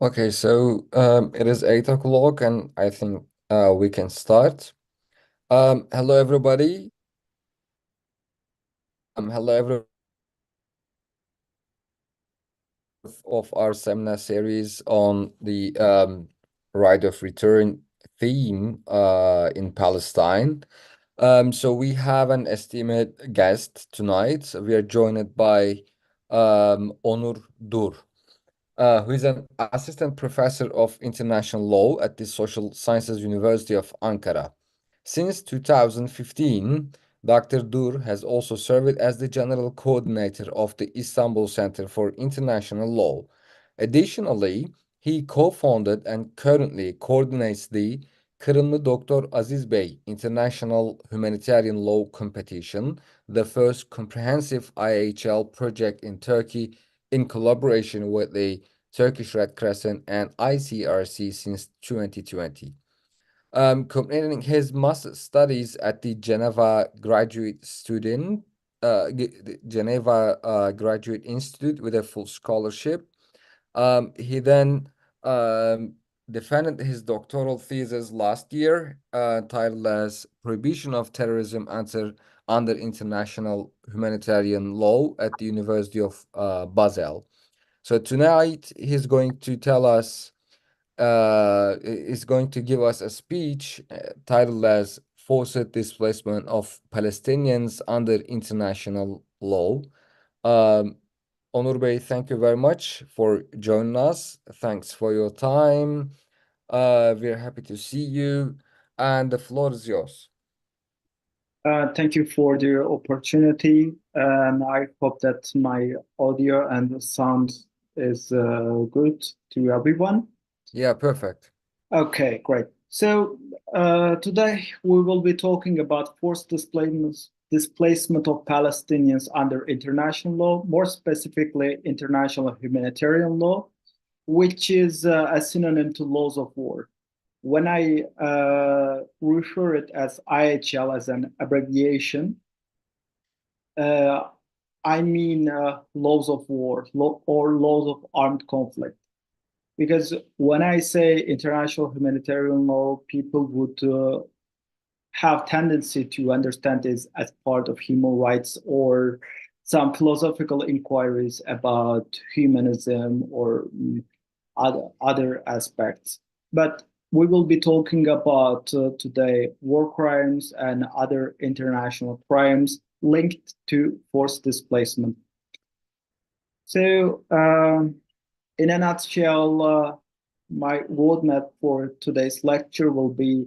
Okay, so it is 8 o'clock, and I think we can start. Hello everybody. Hello everyone of our seminar series on the right of return theme in Palestine. So we have an esteemed guest tonight. We are joined by Onur Dur, who is an assistant professor of international law at the Social Sciences University of Ankara. Since 2015, Dr. Dur has also served as the general coordinator of the Istanbul Center for International Law. Additionally, he co-founded and currently coordinates the Kırımlı Doktor Aziz Bey International Humanitarian Law Competition, the first comprehensive IHL project in Turkey in collaboration with the Turkish Red Crescent and ICRC since 2020. Completing his master studies at the Geneva Graduate Institute with a full scholarship. He then defended his doctoral thesis last year, titled as Prohibition of Terrorism under International Humanitarian Law at the University of Basel. So tonight he's going to tell us is going to give us a speech titled as Forced Displacement of Palestinians under International Law. Um, Onur Bey, thank you very much for joining us. Thanks for your time. We're happy to see you, and the floor is yours. Thank you for the opportunity, and I hope that my audio and the sound is good to everyone. Yeah, perfect. Okay, great. So today we will be talking about forced displacement of Palestinians under international law, more specifically international humanitarian law, which is a synonym to laws of war. When I refer it as IHL as an abbreviation, uh, I mean laws of war or laws of armed conflict. Because when I say international humanitarian law, people would have tendency to understand this as part of human rights or some philosophical inquiries about humanism or other aspects. But we will be talking about today war crimes and other international crimes linked to forced displacement. So, in a nutshell, my roadmap for today's lecture will be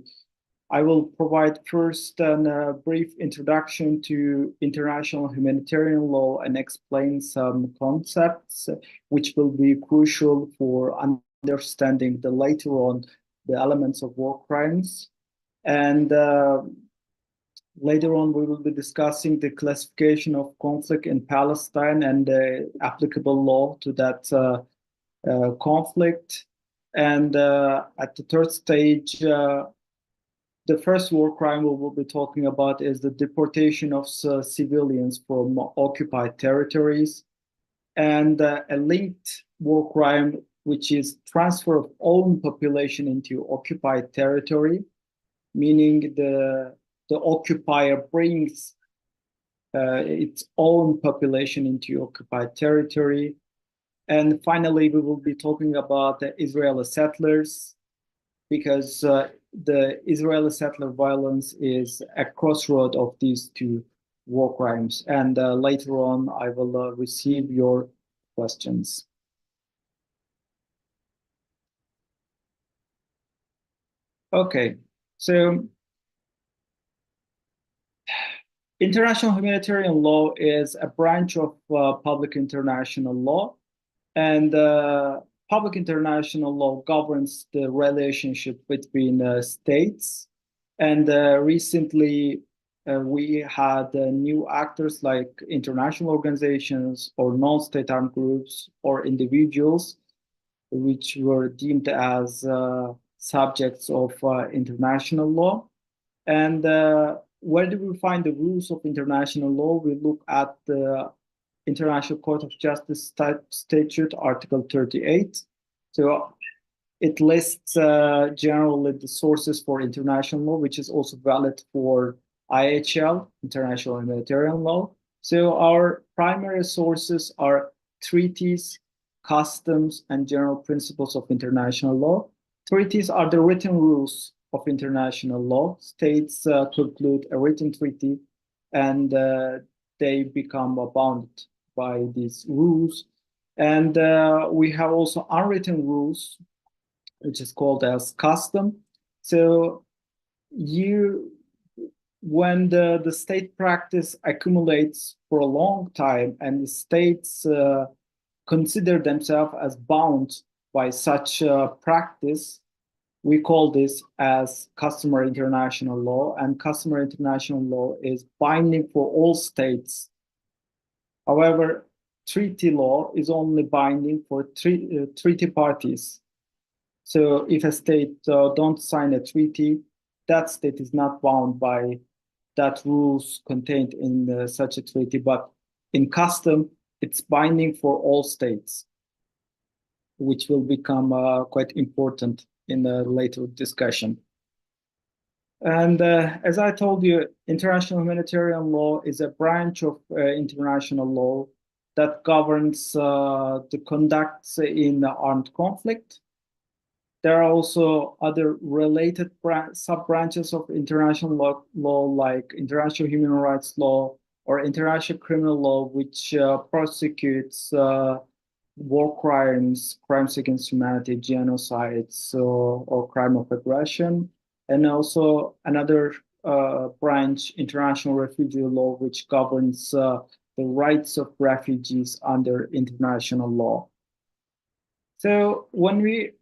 I will provide first a brief introduction to international humanitarian law and explain some concepts which will be crucial for understanding the later on the elements of war crimes. And later on, we will be discussing the classification of conflict in Palestine and the applicable law to that conflict. And at the third stage, the first war crime we will be talking about is the deportation of civilians from occupied territories, and a linked war crime, which is transfer of own population into occupied territory, meaning the occupier brings its own population into occupied territory. And finally, we will be talking about the Israeli settlers, because the Israeli settler violence is a crossroad of these two war crimes. And later on, I will receive your questions. Okay, so international humanitarian law is a branch of public international law, and public international law governs the relationship between states. And recently, we had new actors like international organizations or non-state armed groups or individuals, which were deemed as subjects of international law. And where do we find the rules of international law? We look at the International Court of Justice Statute, Article 38. So it lists generally the sources for international law, which is also valid for IHL, International Humanitarian Law. So our primary sources are treaties, customs, and general principles of international law. Treaties are the written rules of international law. States conclude a written treaty and they become bound by these rules. And we have also unwritten rules, which is called as custom. So you, when the state practice accumulates for a long time and the states consider themselves as bound by such practice, we call this as customary international law, and customary international law is binding for all states. However, treaty law is only binding for treaty parties. So if a state don't sign a treaty, that state is not bound by that rules contained in such a treaty. But in custom, it's binding for all states, which will become quite important in a later discussion. And as I told you, international humanitarian law is a branch of international law that governs the conducts in the armed conflict. There are also other related sub-branches of international law, like international human rights law or international criminal law, which prosecutes war crimes, crimes against humanity, genocides, or crime of aggression. And also another branch, international refugee law, which governs the rights of refugees under international law. So when we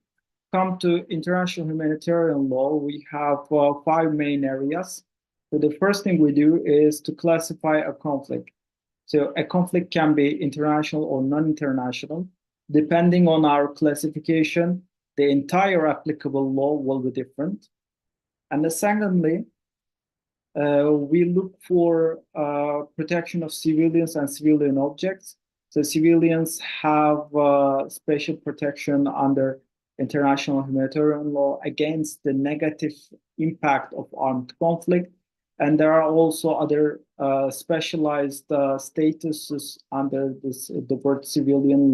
come to international humanitarian law, we have 5 main areas. So the first thing we do is to classify a conflict. So a conflict can be international or non-international. Depending on our classification, the entire applicable law will be different. And secondly, we look for protection of civilians and civilian objects. So civilians have special protection under international humanitarian law against the negative impact of armed conflict. And there are also other specialized statuses under the word civilian,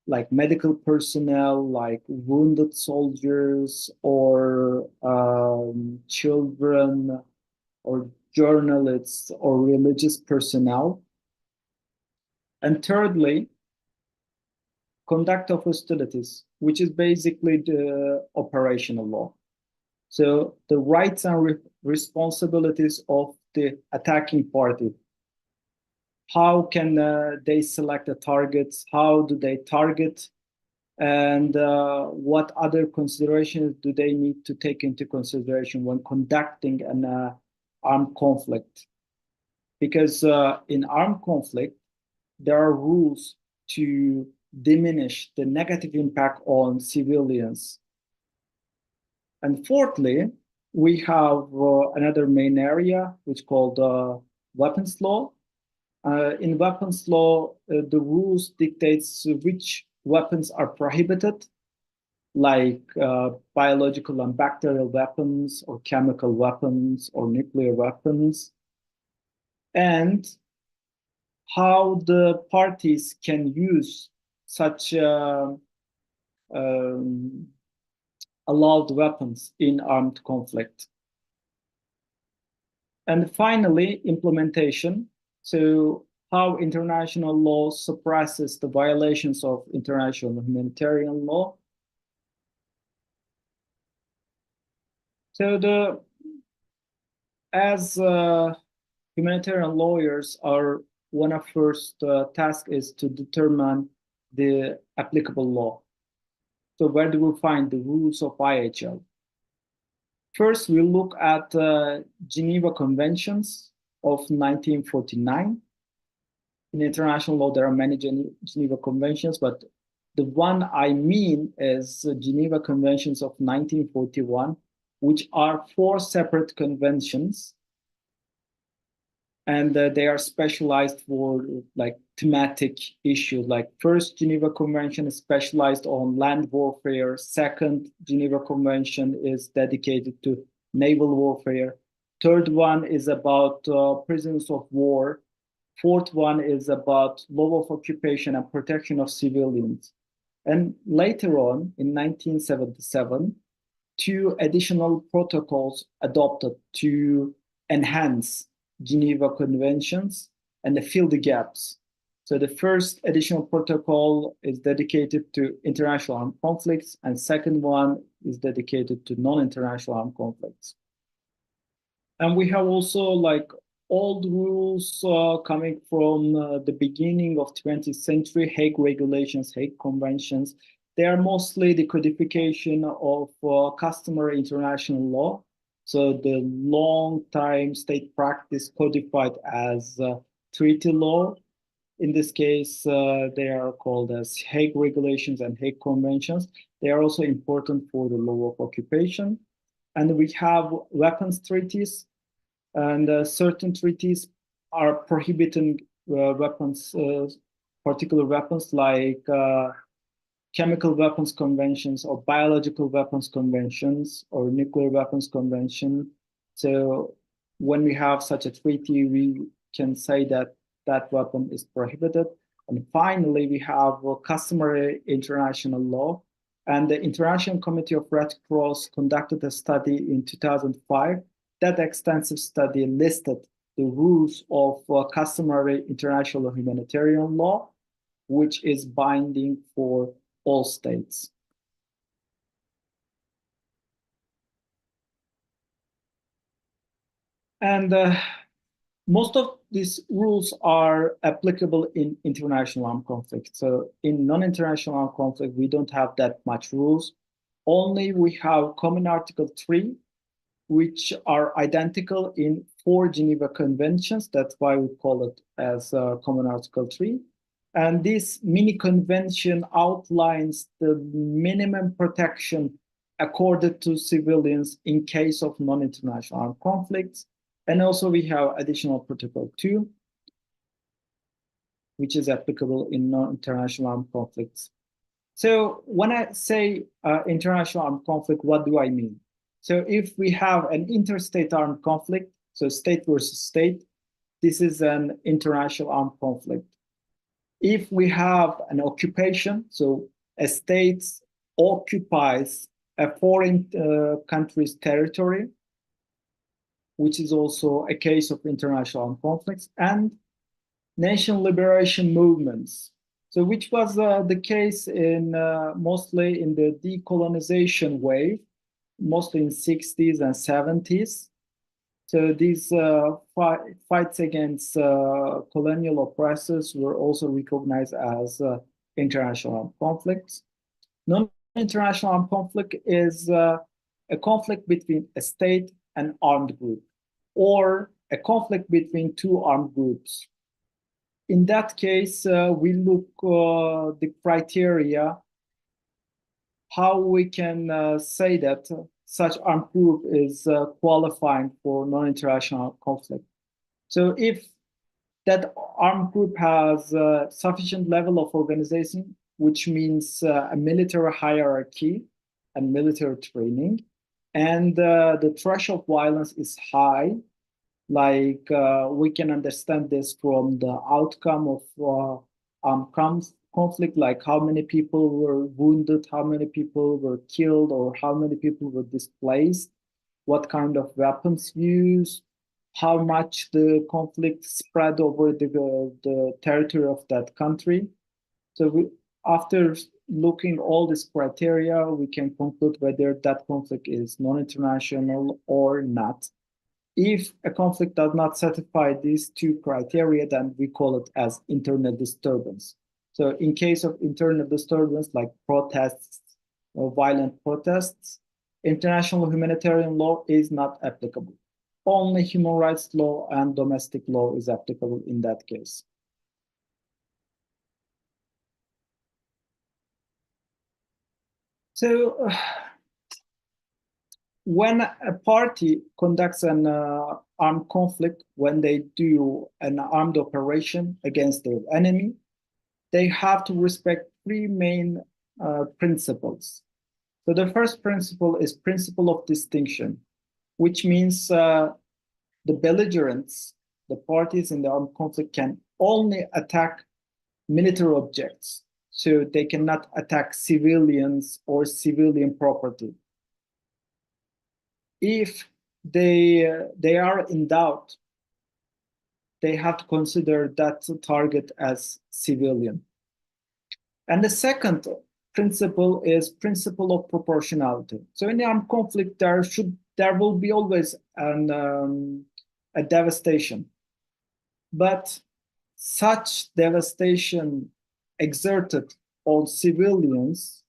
like medical personnel, like wounded soldiers, or children, or journalists, or religious personnel. And thirdly, conduct of hostilities, which is basically the operational law. So the rights and responsibilities of the attacking party. How can they select the targets? How do they target? And what other considerations do they need to take into consideration when conducting an armed conflict? Because in armed conflict, there are rules to diminish the negative impact on civilians. And fourthly, we have another main area, which is called weapons law. In weapons law, the rules dictates which weapons are prohibited, like biological and bacterial weapons, or chemical weapons, or nuclear weapons, and how the parties can use such allowed weapons in armed conflict. And finally, implementation. So how international law suppresses the violations of international humanitarian law. So as humanitarian lawyers, our one of first task is to determine the applicable law. So where do we find the rules of IHL? First, we look at Geneva Conventions of 1949. In international law, there are many Geneva Conventions, but the one I mean is the Geneva Conventions of 1941, which are 4 separate conventions and they are specialized for like thematic issues. Like first Geneva Convention is specialized on land warfare. Second Geneva Convention is dedicated to naval warfare. Third one is about prisoners of war. Fourth one is about law of occupation and protection of civilians. And later on, in 1977, two additional protocols adopted to enhance Geneva Conventions and fill the gaps. So the first additional protocol is dedicated to international armed conflicts, and second one is dedicated to non-international armed conflicts. And we have also like old rules coming from the beginning of 20th century, Hague Regulations, Hague Conventions. They are mostly the codification of customary international law. So the long time state practice codified as treaty law. In this case, they are called as Hague Regulations and Hague Conventions. They are also important for the law of occupation. And we have weapons treaties, and certain treaties are prohibiting weapons, particular weapons like chemical weapons conventions or biological weapons conventions or nuclear weapons convention. So when we have such a treaty, we can say that that weapon is prohibited. And finally, we have customary international law. And the International Committee of Red Cross conducted a study in 2005. That extensive study listed the rules of customary international humanitarian law, which is binding for all states. And most of these rules are applicable in international armed conflict. So in non-international armed conflict, we don't have that much rules. Only we have Common Article 3, which are identical in 4 Geneva Conventions. That's why we call it as Common Article 3. And this mini convention outlines the minimum protection accorded to civilians in case of non-international armed conflicts. And also we have additional Protocol 2, which is applicable in non-international armed conflicts. So when I say international armed conflict, what do I mean? So if we have an interstate armed conflict, so state versus state, this is an international armed conflict. If we have an occupation, so a state occupies a foreign country's territory, which is also a case of international armed conflicts, and nation liberation movements. So which was the case in mostly in the decolonization wave, mostly in 60s and 70s. So these fights against colonial oppressors were also recognized as international armed conflicts. Non-international armed conflict is a conflict between a state and armed group, or a conflict between two armed groups. In that case, we look the criteria, how we can say that such armed group is qualifying for non-international conflict. So if that armed group has a sufficient level of organization, which means a military hierarchy and military training, and the threshold of violence is high, like we can understand this from the outcome of conflict, like how many people were wounded, how many people were killed, or how many people were displaced, what kind of weapons used, how much the conflict spread over the territory of that country. So after looking all these criteria, we can conclude whether that conflict is non-international or not. If a conflict does not satisfy these two criteria, then we call it as internal disturbance. So in case of internal disturbance, like protests or violent protests, international humanitarian law is not applicable. Only human rights law and domestic law is applicable in that case. So when a party conducts an armed conflict, when they do an armed operation against their enemy, they have to respect three main principles. So the first principle is principle of distinction, which means the belligerents, the parties in the armed conflict, can only attack military objects. So they cannot attack civilians or civilian property. If they are in doubt, they have to consider that target as civilian. And the second principle is principle of proportionality. So in the armed conflict, there will be always a devastation, but such devastation exerted on civilians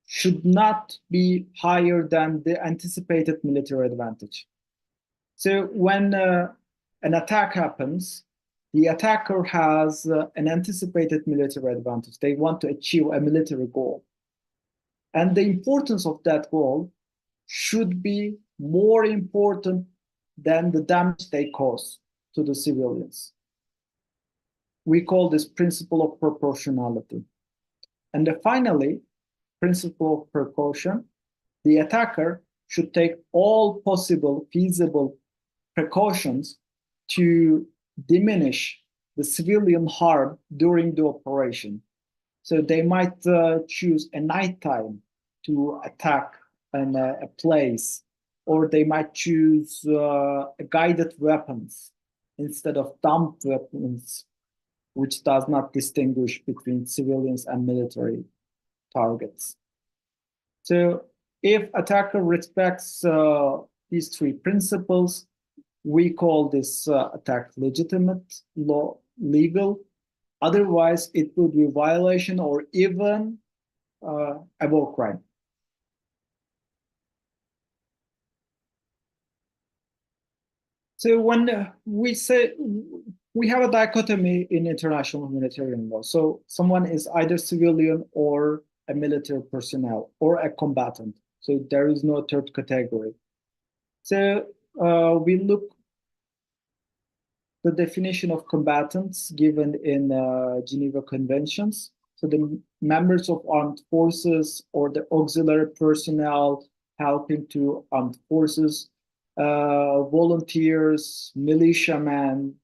should not be higher than the anticipated military advantage. So when an attack happens, the attacker has an anticipated military advantage. They want to achieve a military goal. And the importance of that goal should be more important than the damage they cause to the civilians. We call this principle of proportionality. And finally, principle of precaution, the attacker should take all possible feasible precautions to diminish the civilian harm during the operation. So they might choose a nighttime to attack a place, or they might choose guided weapons instead of dumped weapons, which does not distinguish between civilians and military targets. So if attacker respects these three principles, we call this attack legitimate, legal. Otherwise, it would be violation or even a war crime. So when we say we have a dichotomy in international humanitarian law. So someone is either civilian or a military personnel or a combatant. So there is no third category. So we look the definition of combatants given in Geneva Conventions. So the members of armed forces or the auxiliary personnel helping to armed forces, volunteers, militiamen,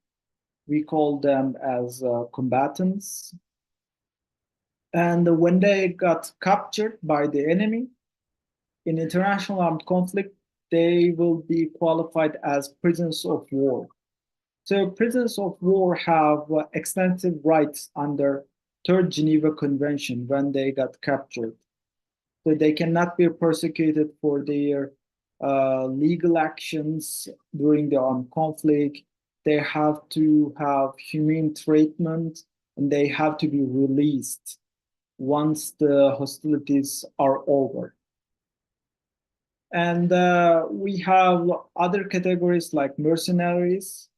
we call them as combatants. And when they got captured by the enemy in international armed conflict, they will be qualified as prisoners of war. So prisoners of war have extensive rights under Third Geneva Convention when they got captured. So they cannot be persecuted for their legal actions during the armed conflict. They have to have humane treatment, and they have to be released once the hostilities are over. And we have other categories like mercenaries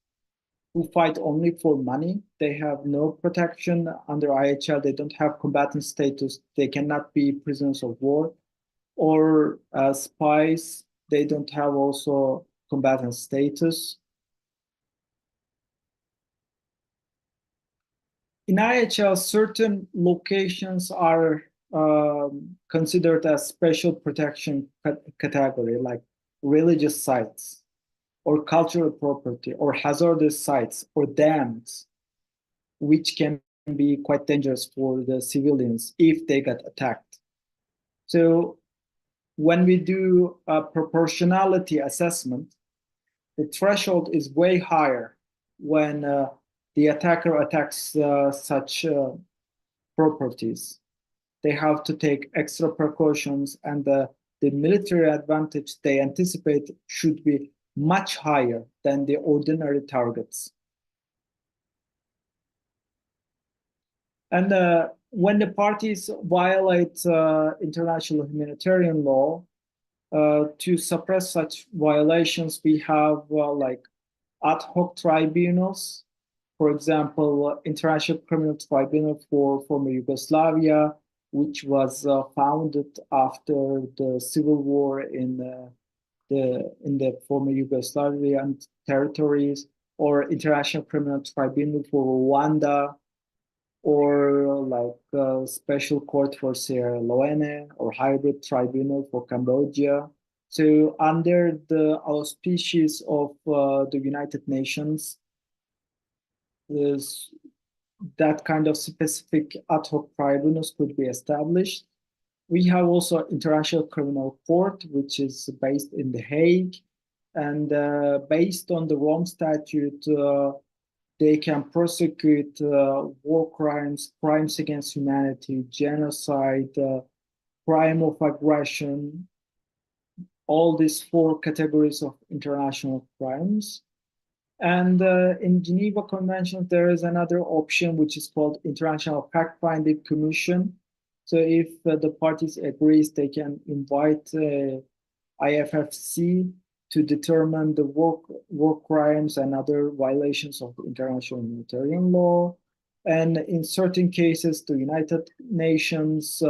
who fight only for money. They have no protection under IHL. They don't have combatant status. They cannot be prisoners of war. Or spies, they don't have also combatant status. In IHL, certain locations are considered as special protection category, like religious sites, or cultural property, or hazardous sites, or dams, which can be quite dangerous for the civilians if they get attacked. So when we do a proportionality assessment, the threshold is way higher when the attacker attacks such properties. They have to take extra precautions, and the military advantage they anticipate should be much higher than the ordinary targets. And when the parties violate international humanitarian law, to suppress such violations, we have like ad hoc tribunals. For example, International Criminal Tribunal for former Yugoslavia, which was founded after the civil war in the former Yugoslavian territories, or International Criminal Tribunal for Rwanda, or like Special Court for Sierra Leone, or Hybrid Tribunal for Cambodia. So under the auspices of the United Nations, is that kind of specific ad hoc tribunals could be established. We have also International Criminal Court, which is based in The Hague, and based on the Rome Statute, they can prosecute war crimes, crimes against humanity, genocide, crime of aggression, all these four categories of international crimes. And in Geneva Convention, there is another option which is called International Fact-Finding Commission. So if the parties agrees, they can invite IFFC to determine the war crimes and other violations of the international humanitarian law. And in certain cases, the United Nations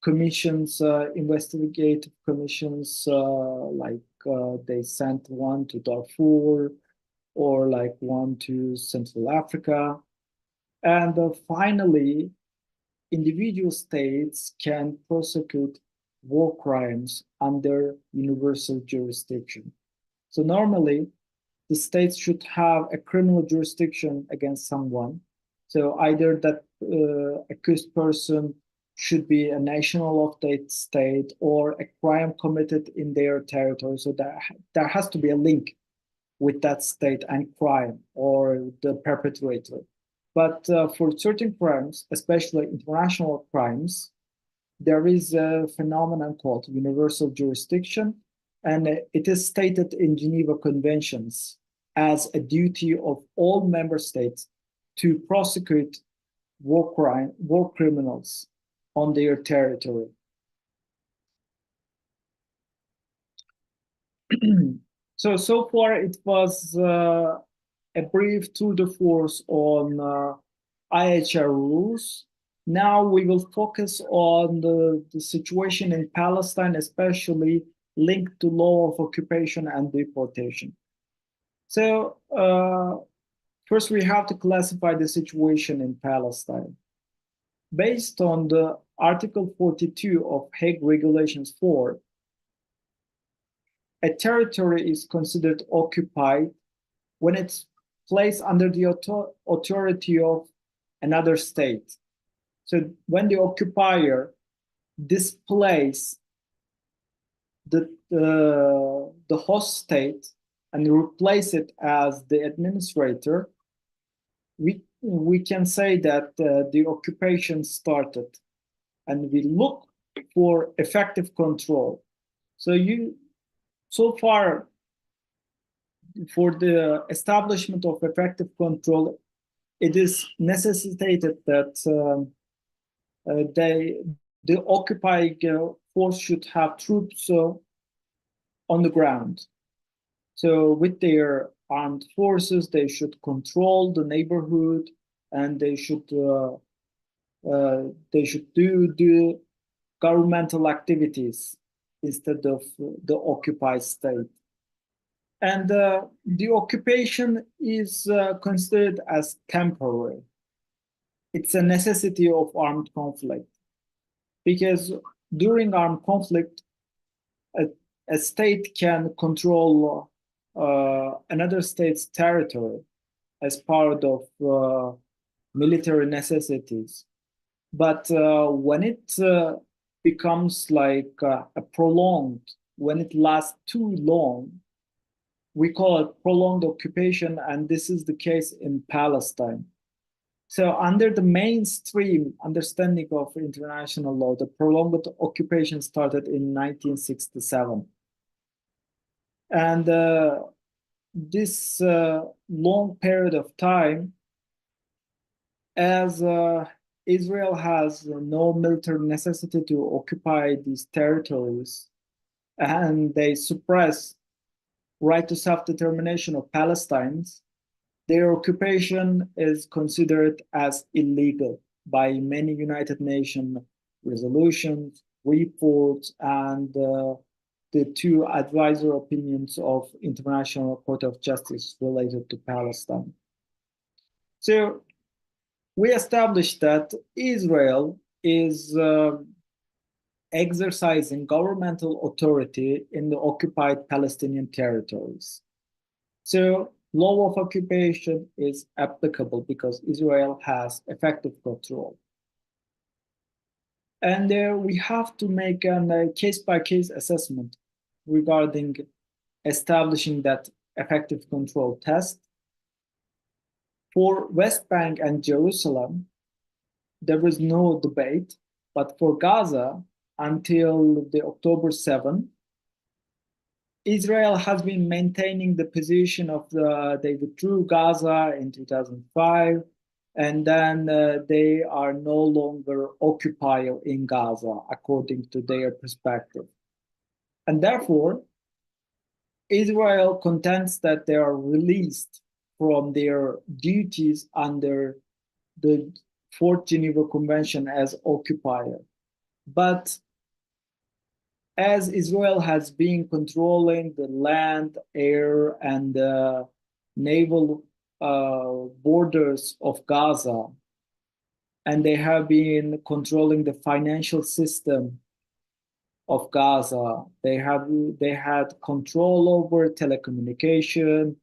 commissions, investigative commissions, they sent one to Darfur, or like one to Central Africa. And finally, individual states can prosecute war crimes under universal jurisdiction. So normally, the states should have a criminal jurisdiction against someone. So either that accused person should be a national of that state, or a crime committed in their territory. So there has to be a link with that state and crime or the perpetrator. But for certain crimes, especially international crimes, there is a phenomenon called universal jurisdiction, and it is stated in Geneva Conventions as a duty of all member states to prosecute war criminals on their territory. So far it was a brief tour de force on IHR rules. Now we will focus on the situation in Palestine, especially linked to law of occupation and deportation. So first we have to classify the situation in Palestine. Based on the Article 42 of Hague Regulations 4, a territory is considered occupied when it's placed under the authority of another state. So when the occupier displaces the host state and replace it as the administrator, we can say that the occupation started, and we look for effective control. So far, for the establishment of effective control, it is necessitated that the occupying force should have troops on the ground. So with their armed forces, they should control the neighborhood, and they should do the governmental activities instead of the occupied state. And the occupation is considered as temporary. It's a necessity of armed conflict, because during armed conflict, a state can control another state's territory as part of military necessities. But when it becomes like a prolonged, when it lasts too long, we call it prolonged occupation, and this is the case in Palestine. So under the mainstream understanding of international law, the prolonged occupation started in 1967. And this long period of time, as Israel has no military necessity to occupy these territories, and they suppress right to self-determination of Palestinians, their occupation is considered as illegal. by many United Nations resolutions, reports, and the two advisor opinions of International Court of Justice related to Palestine. So we established that Israel is exercising governmental authority in the occupied Palestinian territories. So law of occupation is applicable because Israel has effective control. And we have to make a case-by-case assessment regarding establishing that effective control test. For West Bank and Jerusalem, there was no debate, but for Gaza, until the October 7, Israel has been maintaining the position of they withdrew Gaza in 2005, and then they are no longer occupier in Gaza, according to their perspective. And therefore, Israel contends that they are released from their duties under the Fourth Geneva Convention as occupier. But as Israel has been controlling the land, air, and naval borders of Gaza, and they have been controlling the financial system of Gaza, they had control over telecommunication,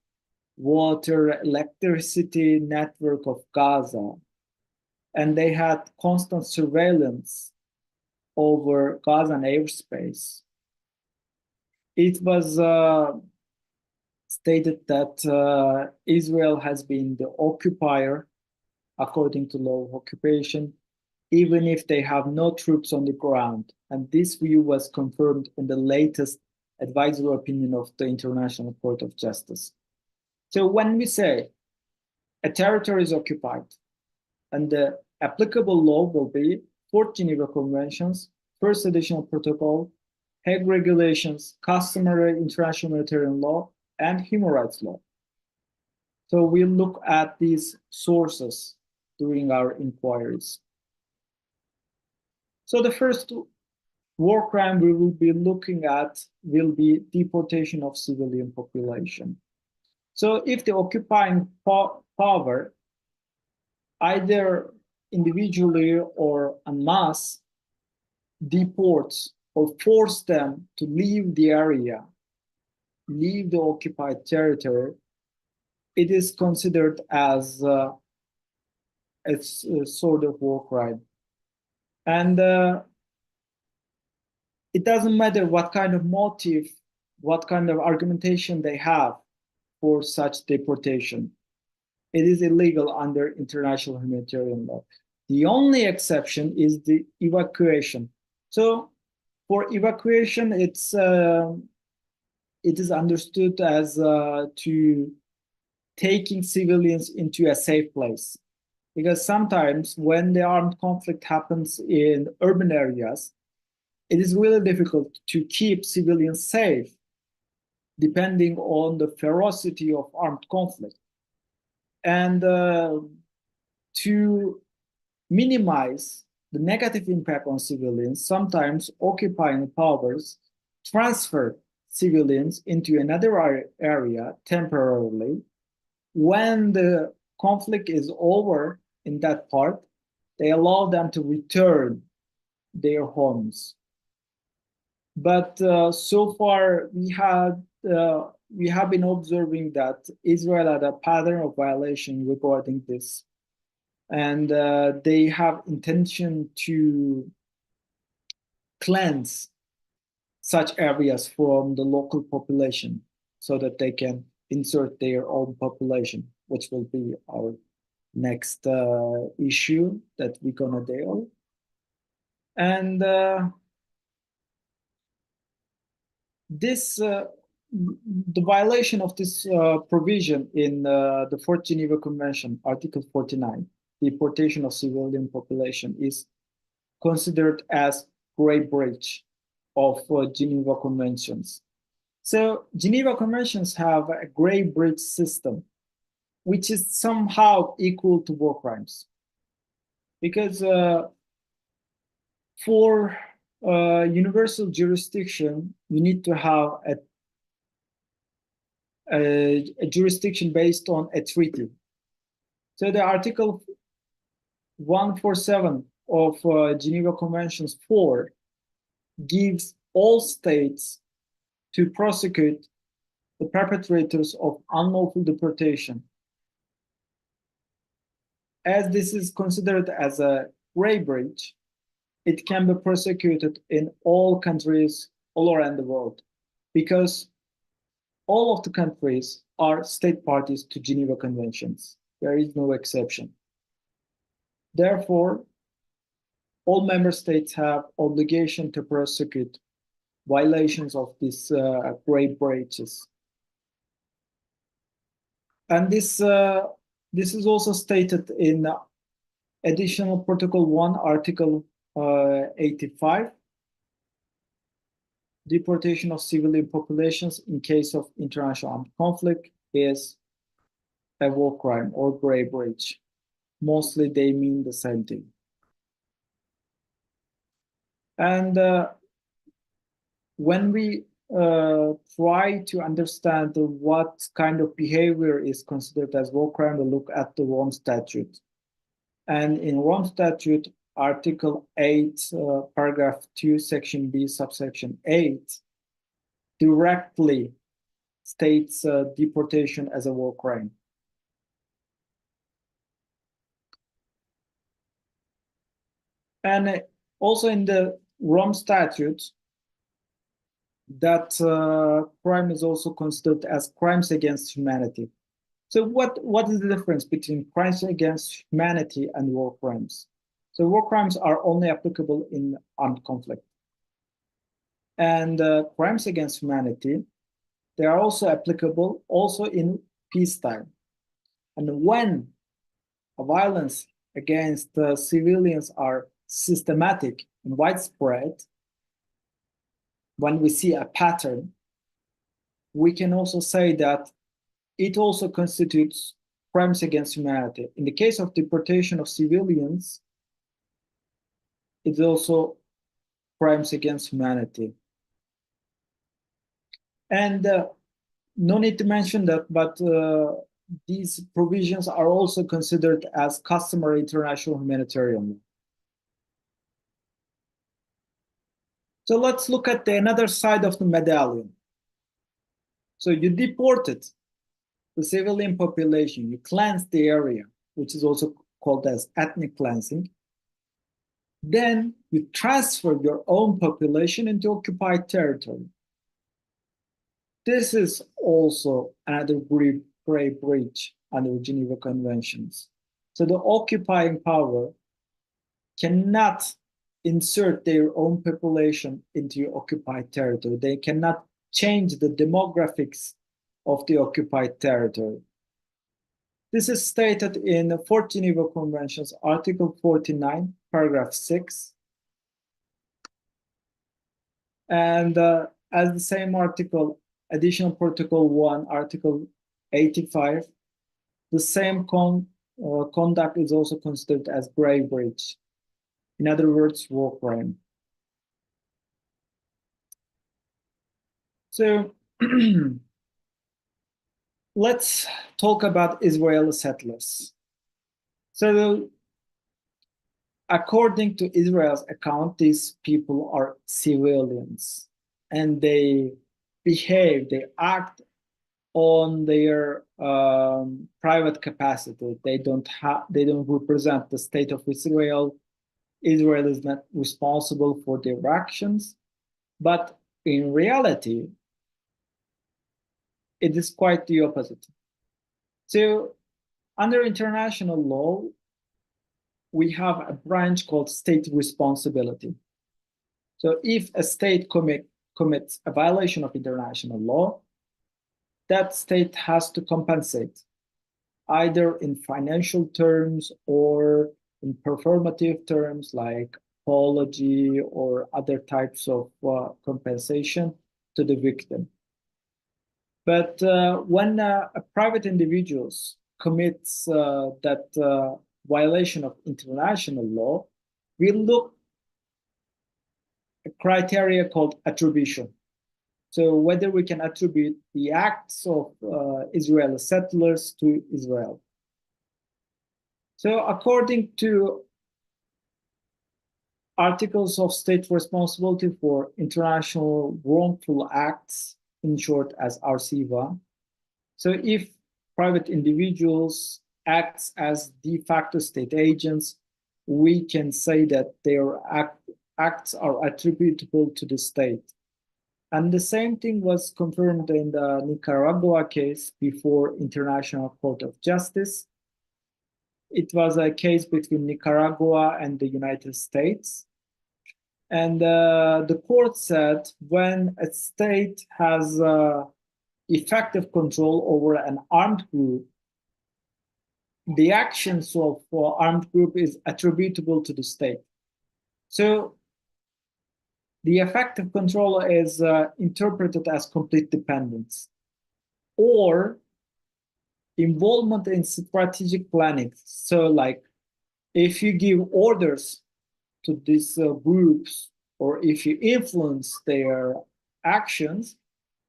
water, electricity network of Gaza, and they had constant surveillance over Gazan airspace. It was stated that Israel has been the occupier according to law of occupation, even if they have no troops on the ground. And this view was confirmed in the latest advisory opinion of the International Court of Justice. So when we say a territory is occupied, and the applicable law will be Fourth Geneva Conventions, First Additional Protocol, Hague Regulations, customary international humanitarian law, and human rights law. So we look at these sources during our inquiries. So the first war crime we will be looking at will be deportation of civilian population. So if the occupying power, either individually or en masse, deports or force them to leave the area, leave the occupied territory, it is considered as a sort of war crime. And it doesn't matter what kind of motive, what kind of argumentation they have for such deportation. It is illegal under international humanitarian law. The only exception is the evacuation. So for evacuation, it is understood as to taking civilians into a safe place. Because sometimes when the armed conflict happens in urban areas, it is really difficult to keep civilians safe, depending on the ferocity of armed conflict. And to minimize the negative impact on civilians, sometimes occupying powers transfer civilians into another area temporarily. When the conflict is over in that part, they allow them to return their homes. But so far, we have been observing that Israel had a pattern of violation regarding this. And they have intention to cleanse such areas from the local population so that they can insert their own population, which will be our next issue that we're gonna deal. And the violation of this provision in the Fourth Geneva Convention, Article 49, deportation of civilian population, is considered as great breach of Geneva Conventions. So Geneva Conventions have a great breach system, which is somehow equal to war crimes. because for universal jurisdiction, you need to have a jurisdiction based on a treaty. So the Article 147 of Geneva Conventions 4 gives all states to prosecute the perpetrators of unlawful deportation. As this is considered as a grave breach, it can be prosecuted in all countries all around the world because all of the countries are state parties to Geneva Conventions. There is no exception. Therefore, all member states have obligation to prosecute violations of these grave breaches. And this is also stated in additional Protocol 1, Article 85, deportation of civilian populations in case of international armed conflict is a war crime or grave breach. Mostly they mean the same thing. And when we try to understand what kind of behavior is considered as war crime, we look at the Rome Statute. And in Rome Statute, Article 8, Paragraph 2, Section B, Subsection 8, directly states deportation as a war crime. And also in the Rome Statute, that crime is also considered as crimes against humanity. So what is the difference between crimes against humanity and war crimes? So war crimes are only applicable in armed conflict. And crimes against humanity, they are also applicable also in peacetime. And when violence against civilians are systematic and widespread, when we see a pattern, we can also say that it also constitutes crimes against humanity. In the case of deportation of civilians, it's also crimes against humanity. And no need to mention that, but these provisions are also considered as customary international humanitarian law. So let's look at another side of the medallion. So you deported the civilian population, you cleansed the area, which is also called as ethnic cleansing. Then you transfer your own population into occupied territory. This is also another grave breach under Geneva Conventions. So the occupying power cannot insert their own population into your occupied territory. They cannot change the demographics of the occupied territory. This is stated in the Fourth Geneva Conventions, Article 49, Paragraph 6. And as the same article, Additional Protocol 1, Article 85, the same conduct is also considered as grave breach. In other words, war crime. So let's talk about Israeli settlers. So according to Israel's account, these people are civilians and they behave, they act on their private capacity. They don't represent the state of Israel. Israel is not responsible for their actions, but in reality, it is quite the opposite. So under international law, we have a branch called state responsibility. So if a state commits a violation of international law, that state has to compensate, either in financial terms or in performative terms like apology or other types of compensation to the victim. But when a private individual commits that violation of international law, we look at a criteria called attribution. So whether we can attribute the acts of Israeli settlers to Israel. So according to Articles of State Responsibility for International Wrongful Acts, in short as RCWA, so if private individuals act as de facto state agents, we can say that their acts are attributable to the state. And the same thing was confirmed in the Nicaragua case before International Court of Justice. It was a case between Nicaragua and the United States. And the court said when a state has effective control over an armed group, the actions of armed group is attributable to the state. So the effective control is interpreted as complete dependence or involvement in strategic planning. So like if you give orders to these groups or if you influence their actions,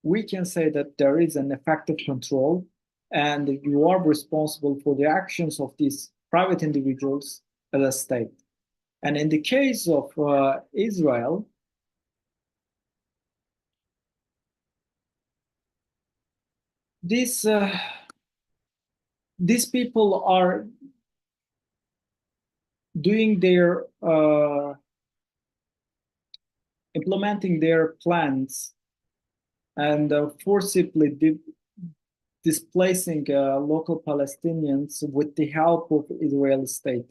we can say that there is an effective control and you are responsible for the actions of these private individuals as a state. And in the case of Israel, these people are doing their implementing their plans and forcibly displacing local Palestinians with the help of Israeli state.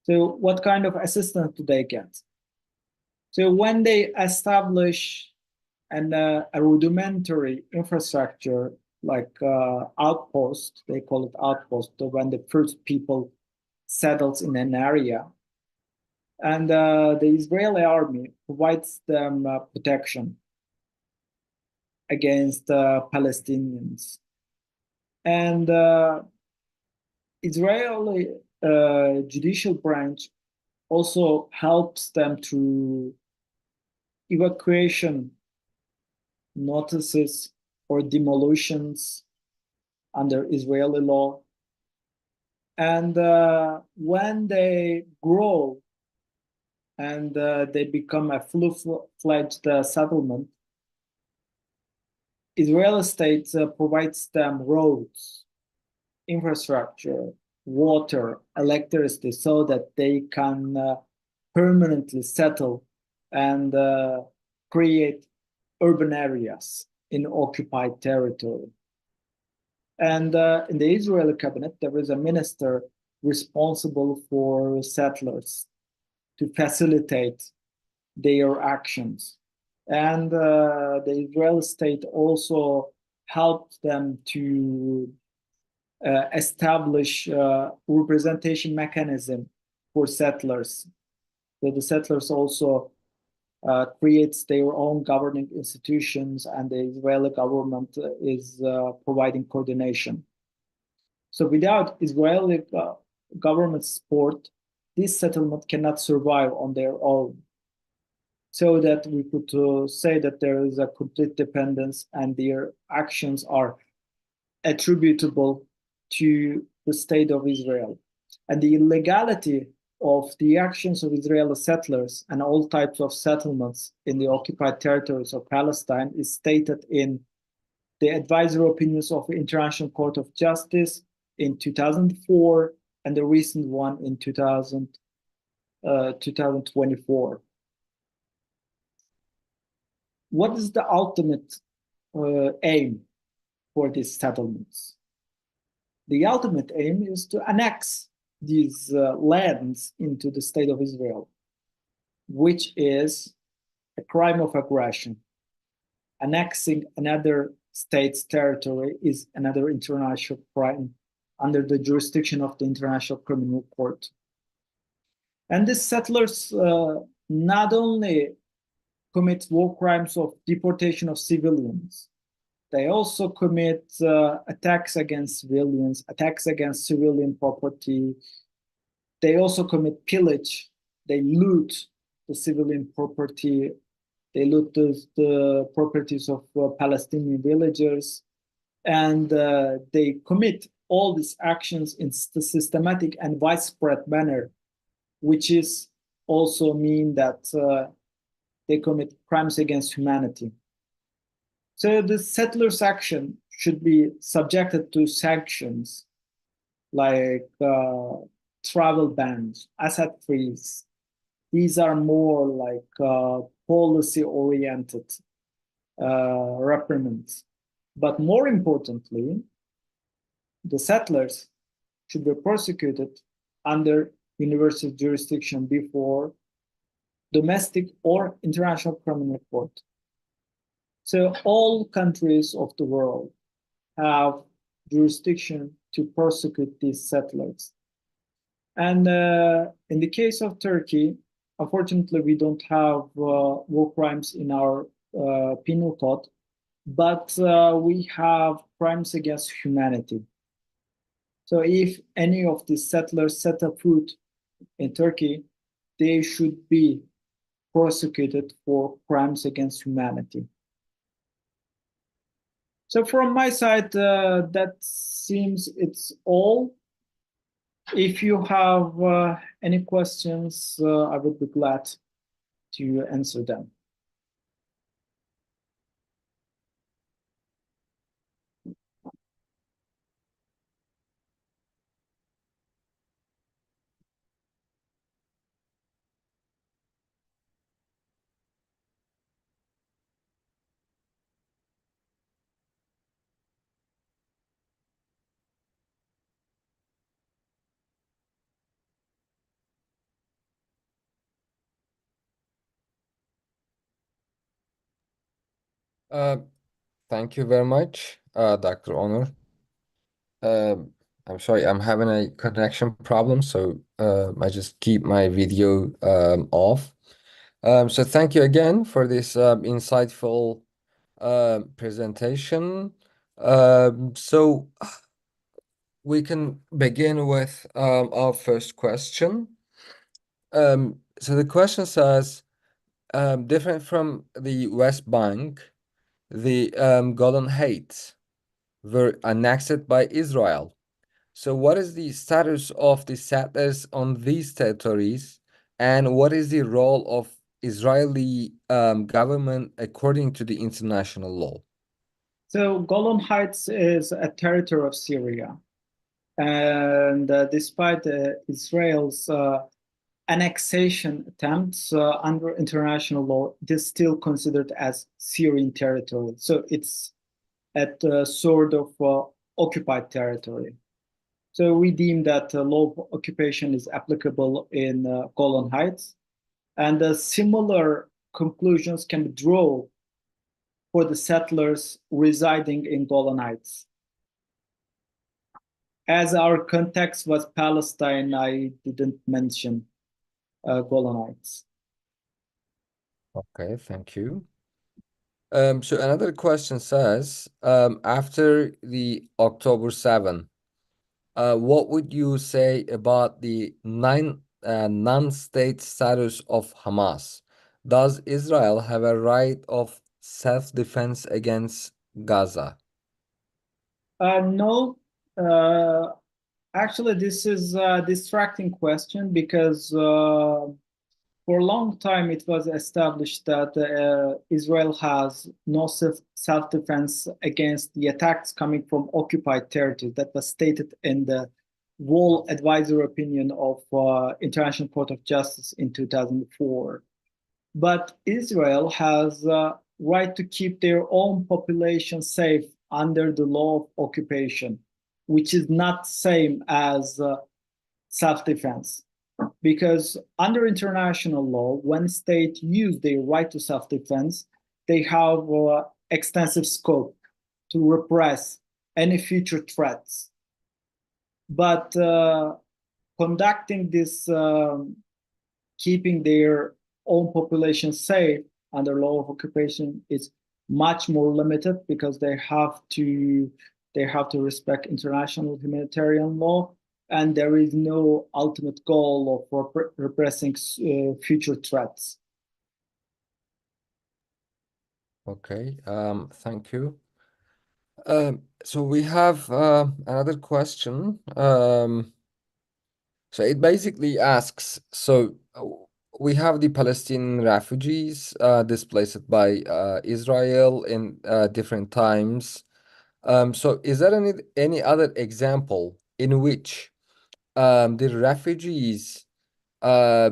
So what kind of assistance do they get? So when they establish a rudimentary infrastructure like outpost, they call it outpost, when the first people settles in an area, and the Israeli army provides them protection against Palestinians. And Israeli judicial branch also helps them through evacuation notices or demolitions under Israeli law. And when they grow and they become a full-fledged settlement, Israeli state provides them roads, infrastructure, water, electricity, so that they can permanently settle and create urban areas in occupied territory. And in the Israeli cabinet, there is a minister responsible for settlers to facilitate their actions. And the Israeli state also helped them to establish representation mechanism for settlers. So the settlers also creates their own governing institutions, and the Israeli government is providing coordination. So without Israeli government support, this settlement cannot survive on their own. So that we could say that there is a complete dependence and their actions are attributable to the state of Israel. And the illegality of the actions of Israeli settlers and all types of settlements in the occupied territories of Palestine is stated in the advisory opinions of the International Court of Justice in 2004 and the recent one in 2024. What is the ultimate aim for these settlements? The ultimate aim is to annex these lands into the state of Israel, which is a crime of aggression. Annexing another state's territory is another international crime under the jurisdiction of the International Criminal Court. And these settlers not only commit war crimes of deportation of civilians, they also commit attacks against civilians, attacks against civilian property, They also commit pillage. They loot the civilian property. They loot the properties of Palestinian villagers. And they commit all these actions in systematic and widespread manner, which is also mean that they commit crimes against humanity. So the settlers' action should be subjected to sanctions like travel bans, asset freeze. These are more like policy-oriented reprimands. But more importantly, the settlers should be prosecuted under universal jurisdiction before domestic or international criminal court. So all countries of the world have jurisdiction to prosecute these settlers. And in the case of Turkey, unfortunately, we don't have war crimes in our penal code, but we have crimes against humanity. So if any of these settlers set up foot in Turkey, they should be prosecuted for crimes against humanity. So from my side, that seems it's all. If you have any questions, I would be glad to answer them. Uh, Thank you very much, Dr. Onur. I'm sorry, I'm having a connection problem, so I just keep my video off. So thank you again for this insightful presentation. So we can begin with our first question. So the question says, different from the West Bank, the Golan Heights were annexed by Israel. So what is the status of the settlers on these territories, and what is the role of Israeli government according to the international law? So Golan Heights is a territory of Syria. And despite Israel's annexation attempts under international law, it is still considered as Syrian territory. So it's at sort of occupied territory. So we deem that law of occupation is applicable in Golan Heights, and similar conclusions can be drawn for the settlers residing in Golan Heights. As our context was Palestine, I didn't mention Golan Heights. Okay, thank you. So another question says, after the October 7, what would you say about the non-state status of Hamas? Does Israel have a right of self-defense against Gaza? No, actually, this is a distracting question because for a long time it was established that Israel has no self-defense against the attacks coming from occupied territory. That was stated in the Wall Advisory Opinion of International Court of Justice in 2004. But Israel has a right to keep their own population safe under the law of occupation, which is not same as self-defense. Because under international law, when states use their right to self-defense, they have extensive scope to repress any future threats. But conducting this, keeping their own population safe under law of occupation is much more limited because they have to respect international humanitarian law. and there is no ultimate goal of repressing future threats. Okay, thank you. So we have another question. So it basically asks, so we have the Palestinian refugees displaced by Israel in different times. So is there any other example in which the refugees uh,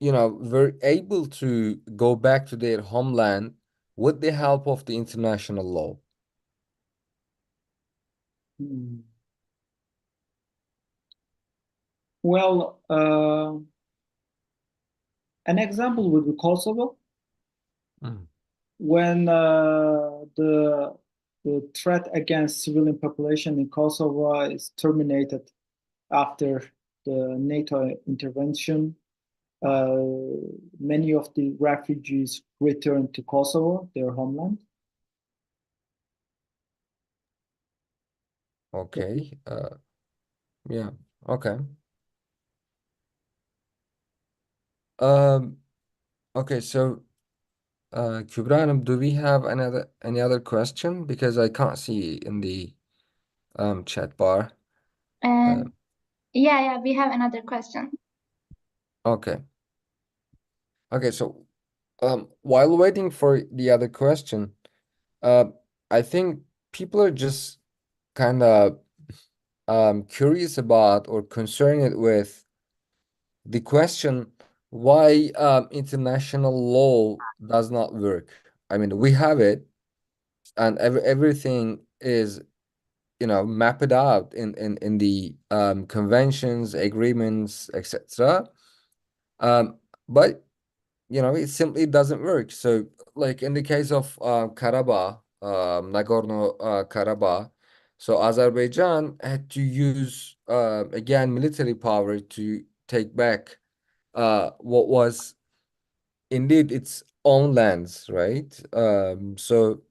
were able to go back to their homeland with the help of the international law? Hmm. Well, an example would be Kosovo, Mm. when the threat against civilian population in Kosovo is terminated after the NATO intervention. Uh, Many of the refugees returned to Kosovo, their homeland. Okay. Yeah. Okay. Um, okay, so Kübra Hanım, do we have any other question? Because I can't see in the chat bar. And yeah, we have another question. Okay. Okay, so while waiting for the other question, uh I think people are just kind of curious about or concerned with the question why international law does not work. I mean, we have it, and everything is mapped out in the conventions, agreements, etc. But it simply doesn't work. So like in the case of Karabakh, Nagorno Karabakh, so Azerbaijan had to use again military power to take back what was indeed its own lands, right? So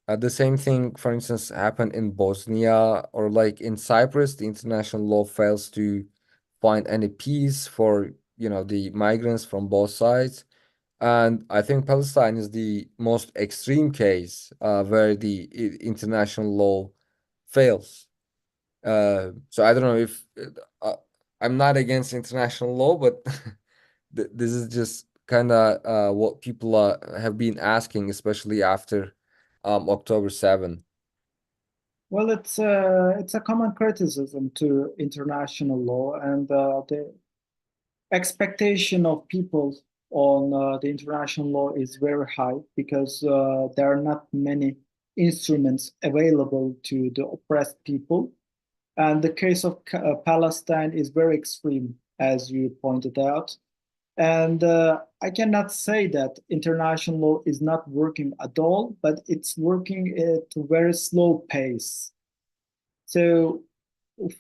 the same thing, for instance, happened in Bosnia, or like in Cyprus, the international law fails to find any peace for, the migrants from both sides. And I think Palestine is the most extreme case where the international law fails. So I don't know if I'm not against international law, but this is just kind of what people have been asking, especially after October 7. Well, it's a common criticism to international law, and the expectation of people on the international law is very high because there are not many instruments available to the oppressed people. And the case of Palestine is very extreme, as you pointed out. And I cannot say that international law is not working at all, but it's working at a very slow pace. So,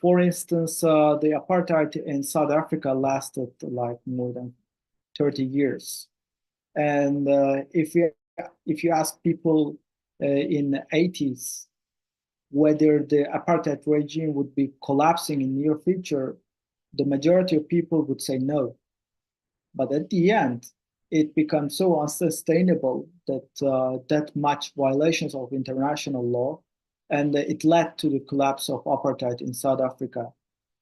for instance, the apartheid in South Africa lasted like more than 30 years. And if you ask people in the 80s whether the apartheid regime would be collapsing in near future, the majority of people would say no. But at the end, it becomes so unsustainable that that much violations of international law, and it led to the collapse of apartheid in South Africa.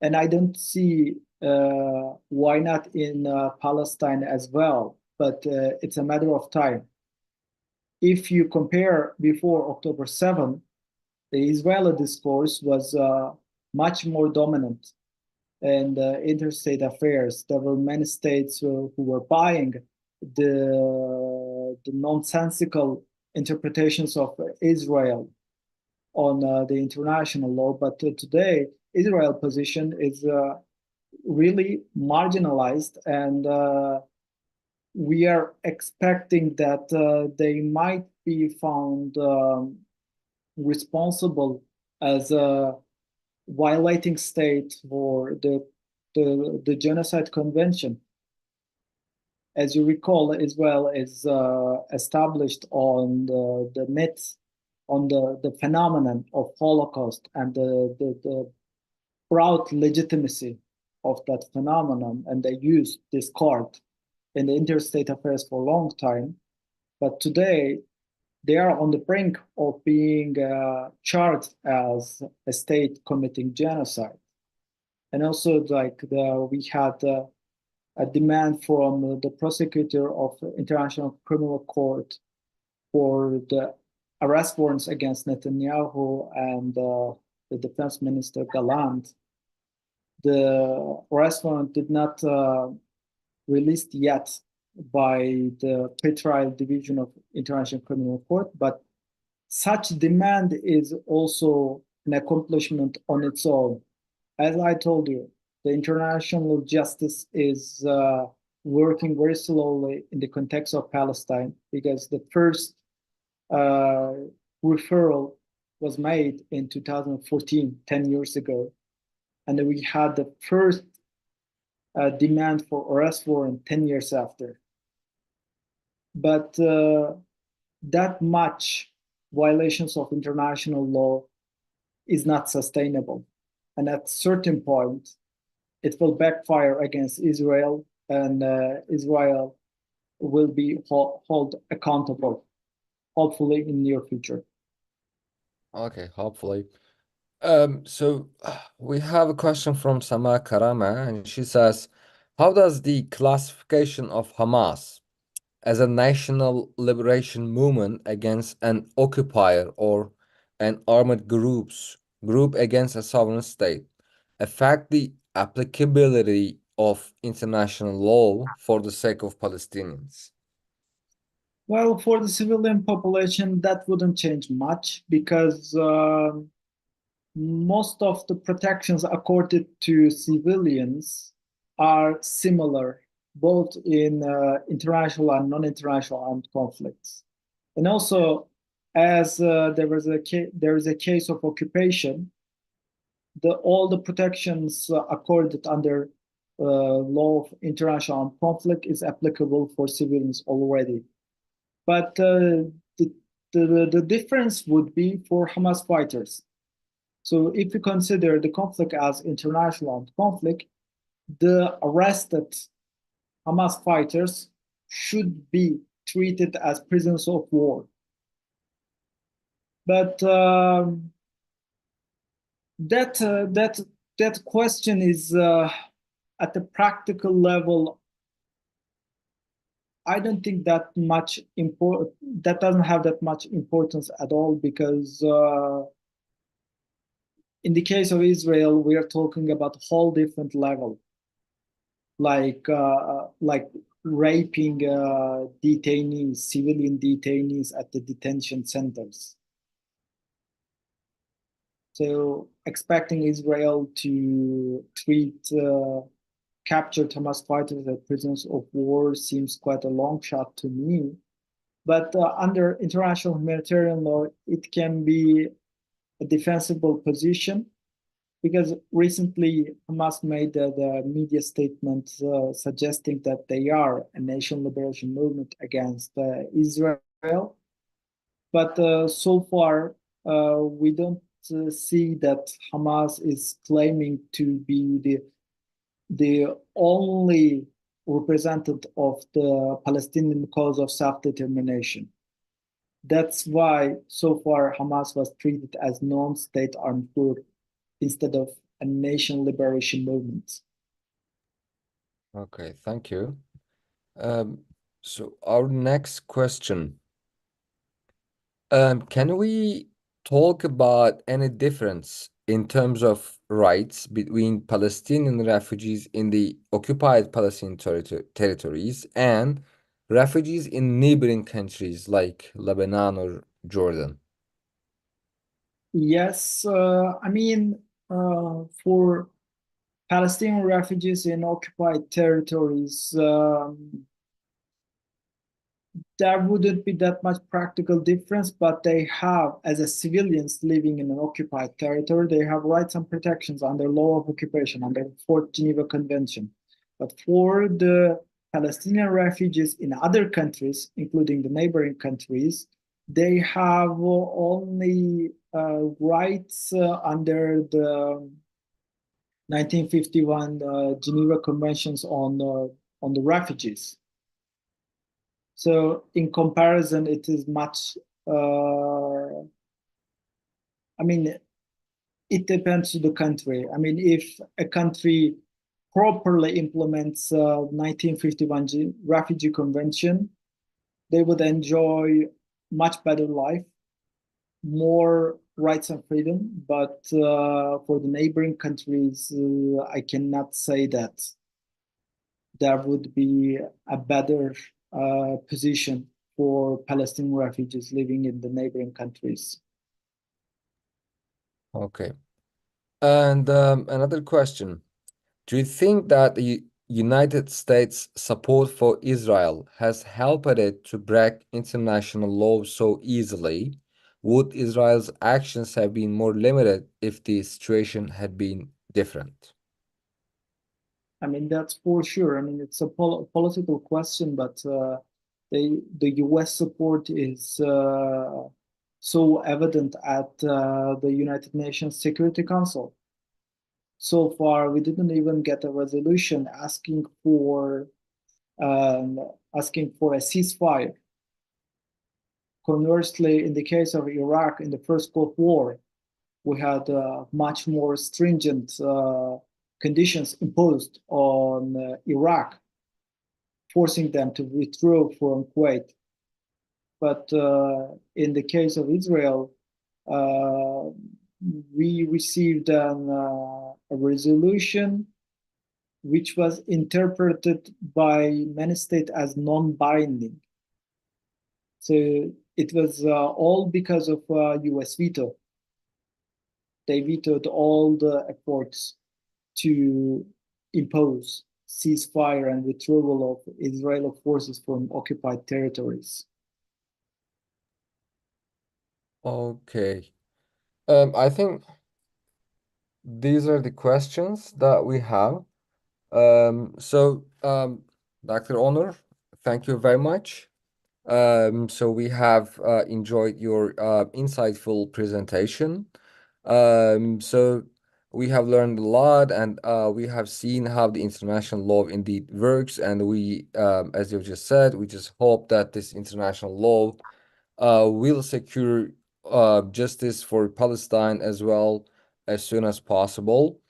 And I don't see why not in Palestine as well, but it's a matter of time. If you compare before October 7, the Israeli discourse was much more dominant and interstate affairs. There were many states who were buying the nonsensical interpretations of Israel on the international law. But today, Israel's position is really marginalized, and we are expecting that they might be found responsible as a violating state for the Genocide Convention. As you recall, Israel is established on the myth, on the phenomenon of Holocaust and the proud legitimacy of that phenomenon, and they used this card in the interstate affairs for a long time. But today, they are on the brink of being charged as a state committing genocide. And also, we had a demand from the prosecutor of the International Criminal Court for the arrest warrants against Netanyahu and the defense minister Gallant. The arrest warrant did not released yet by the pretrial division of International Criminal Court, but such demand is also an accomplishment on its own. As I told you, the international justice is working very slowly in the context of Palestine because the first referral was made in 2014, 10 years ago. And we had the first demand for arrest warrant 10 years after. But that much violations of international law is not sustainable. And at a certain point, it will backfire against Israel, and Israel will be held accountable, hopefully in near future. Okay, hopefully. So we have a question from Sama Karama, and she says, how does the classification of Hamas as a national liberation movement against an occupier or an armed group against a sovereign state affect the applicability of international law for the sake of Palestinians? Well, for the civilian population, that wouldn't change much because most of the protections accorded to civilians are similar, both in international and non-international armed conflicts. And also, as there is a case of occupation, all the protections accorded under law of international armed conflict is applicable for civilians already. But the difference would be for Hamas fighters. So if you consider the conflict as international armed conflict, the arrested Hamas fighters should be treated as prisoners of war. But that question is at the practical level. I don't think that much that doesn't have that much importance at all because in the case of Israel, we are talking about a whole different level, like raping detainees, civilian detainees at the detention centers. So expecting Israel to treat captured Hamas fighters as prisoners of war seems quite a long shot to me. But under international humanitarian law, it can be a defensible position because recently Hamas made the media statement suggesting that they are a nation liberation movement against Israel. But so far, we don't see that Hamas is claiming to be the only representative of the Palestinian cause of self-determination. That's why so far Hamas was treated as non-state armed group instead of a nation liberation movement. Okay, thank you. So our next question, can we talk about any difference in terms of rights between Palestinian refugees in the occupied Palestinian territories and refugees in neighboring countries like Lebanon or Jordan? Yes, I mean, for Palestinian refugees in occupied territories, there wouldn't be that much practical difference, but they have, as a civilians living in an occupied territory, they have rights and protections under law of occupation, under the Fourth Geneva Convention. But for the Palestinian refugees in other countries, including the neighboring countries, they have only rights under the 1951 Geneva Conventions on the refugees. So in comparison, it is much. I mean, it depends on the country. I mean, if a country properly implements 1951 Refugee Convention, they would enjoy much better life, more rights and freedom. But for the neighboring countries, I cannot say that there would be a better position for Palestinian refugees living in the neighboring countries. Okay. And another question. Do you think that the United States' support for Israel has helped it to break international law so easily? Would Israel's actions have been more limited if the situation had been different? I mean, that's for sure. I mean, it's a political question, but the US support is so evident at the United Nations Security Council. So far, we didn't even get a resolution um, asking for a ceasefire. Conversely, in the case of Iraq in the first Gulf War, we had much more stringent conditions imposed on Iraq, forcing them to withdraw from Kuwait. But in the case of Israel, uh, we received a resolution which was interpreted by many states as non-binding. So it was all because of US veto. They vetoed all the efforts to impose ceasefire and withdrawal of Israeli forces from occupied territories. Okay. I think these are the questions that we have. Dr. Onur, thank you very much. So we have enjoyed your insightful presentation. So we have learned a lot, and we have seen how the international law indeed works. And we, as you just said, we just hope that this international law will secure justice for Palestine as well as soon as possible.